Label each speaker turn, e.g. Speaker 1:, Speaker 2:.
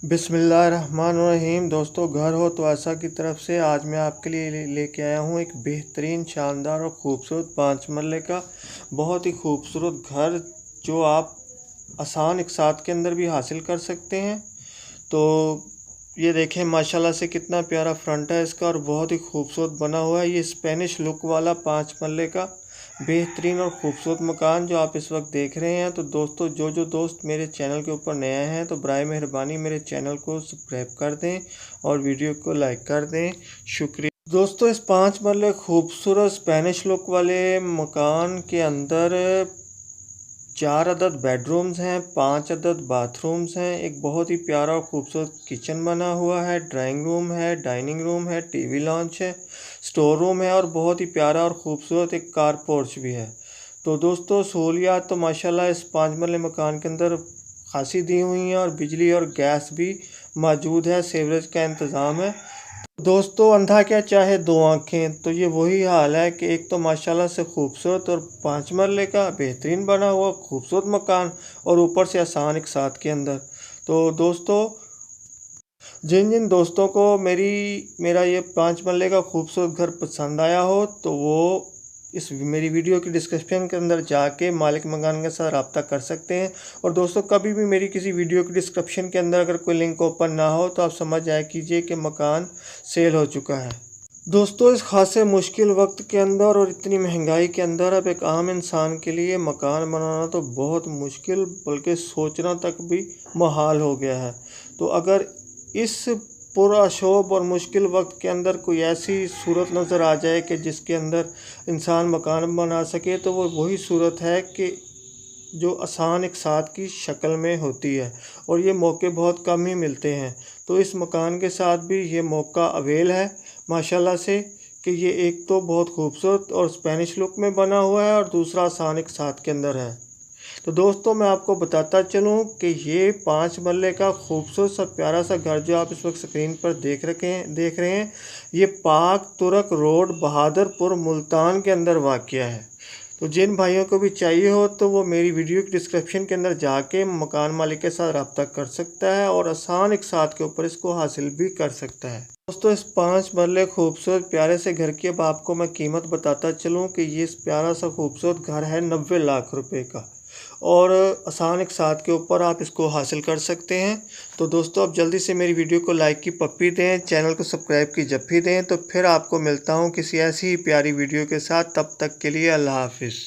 Speaker 1: बिस्मिल्लाहिर्रहमानिर्रहीम। दोस्तों, घर हो तो आशा की तरफ से आज मैं आपके लिए लेके आया हूँ एक बेहतरीन, शानदार और ख़ूबसूरत 5 मरले का बहुत ही खूबसूरत घर, जो आप आसान एक साथ के अंदर भी हासिल कर सकते हैं। तो ये देखें माशाल्लाह से कितना प्यारा फ्रंट है इसका और बहुत ही खूबसूरत बना हुआ है। ये स्पेनिश लुक वाला 5 मरले का बेहतरीन और ख़ूबसूरत मकान जो आप इस वक्त देख रहे हैं। तो दोस्तों, जो दोस्त मेरे चैनल के ऊपर नए हैं तो बराए मेहरबानी मेरे चैनल को सब्सक्राइब कर दें और वीडियो को लाइक कर दें। शुक्रिया। दोस्तों, इस 5 मरले खूबसूरत स्पेनिश लुक वाले मकान के अंदर 4 अदद बेडरूम्स हैं, 5 अदद बाथरूम्स हैं, एक बहुत ही प्यारा और ख़ूबसूरत किचन बना हुआ है, ड्राइंग रूम है, डाइनिंग रूम है, टीवी लॉन्च है, स्टोर रूम है और बहुत ही प्यारा और ख़ूबसूरत एक कार पोर्च भी है। तो दोस्तों, सहूलियात तो माशाल्लाह इस 5 मरले मकान के अंदर खासी दी हुई हैं और बिजली और गैस भी मौजूद है, सीवरेज का इंतज़ाम है। दोस्तों, अंधा क्या चाहे दो आँखें, तो ये वही हाल है कि एक तो माशाल्लाह से खूबसूरत और 5 मरले का बेहतरीन बना हुआ खूबसूरत मकान और ऊपर से आसान एक साथ के अंदर। तो दोस्तों, जिन दोस्तों को मेरा ये 5 मरले का खूबसूरत घर पसंद आया हो तो वो इस मेरी वीडियो की डिस्क्रिप्शन के अंदर जाके मालिक मकान के साथ रब्ता कर सकते हैं। और दोस्तों, कभी भी मेरी किसी वीडियो की डिस्क्रिप्शन के अंदर अगर कोई लिंक ओपन ना हो तो आप समझ जाया कीजिए कि मकान सेल हो चुका है। दोस्तों, इस खासे मुश्किल वक्त के अंदर और इतनी महंगाई के अंदर अब एक आम इंसान के लिए मकान बनाना तो बहुत मुश्किल, बल्कि सोचना तक भी मुहाल हो गया है। तो अगर इस पुरअशोब और मुश्किल वक्त के अंदर कोई ऐसी सूरत नज़र आ जाए कि जिसके अंदर इंसान मकान बना सके, तो वो वही सूरत है कि जो आसान एक साथ की शक्ल में होती है और ये मौके बहुत कम ही मिलते हैं। तो इस मकान के साथ भी ये मौका अवेल है माशाल्लाह से कि ये एक तो बहुत खूबसूरत और स्पेनिश लुक में बना हुआ है और दूसरा आसान एक साथ के अंदर है। तो दोस्तों, मैं आपको बताता चलूँ कि ये 5 मरले का खूबसूरत सा प्यारा सा घर जो आप इस वक्त स्क्रीन पर देख रहे हैं, ये पाक तुर्क रोड, बहादुरपुर, मुल्तान के अंदर वाक़या है। तो जिन भाइयों को भी चाहिए हो तो वो मेरी वीडियो की डिस्क्रिप्शन के अंदर जाके मकान मालिक के साथ रब्ता कर सकता है और आसान एक साथ के ऊपर इसको हासिल भी कर सकता है। दोस्तों, इस 5 मरले खूबसूरत प्यारे से घर की अब आपको मैं कीमत बताता चलूँ कि ये इस प्यारा सा खूबसूरत घर है 90 लाख रुपए का और आसान एक साथ के ऊपर आप इसको हासिल कर सकते हैं। तो दोस्तों, अब जल्दी से मेरी वीडियो को लाइक की पप्पी दें, चैनल को सब्सक्राइब की जप्पी दें। तो फिर आपको मिलता हूँ किसी ऐसी ही प्यारी वीडियो के साथ। तब तक के लिए अल्लाह हाफिज़।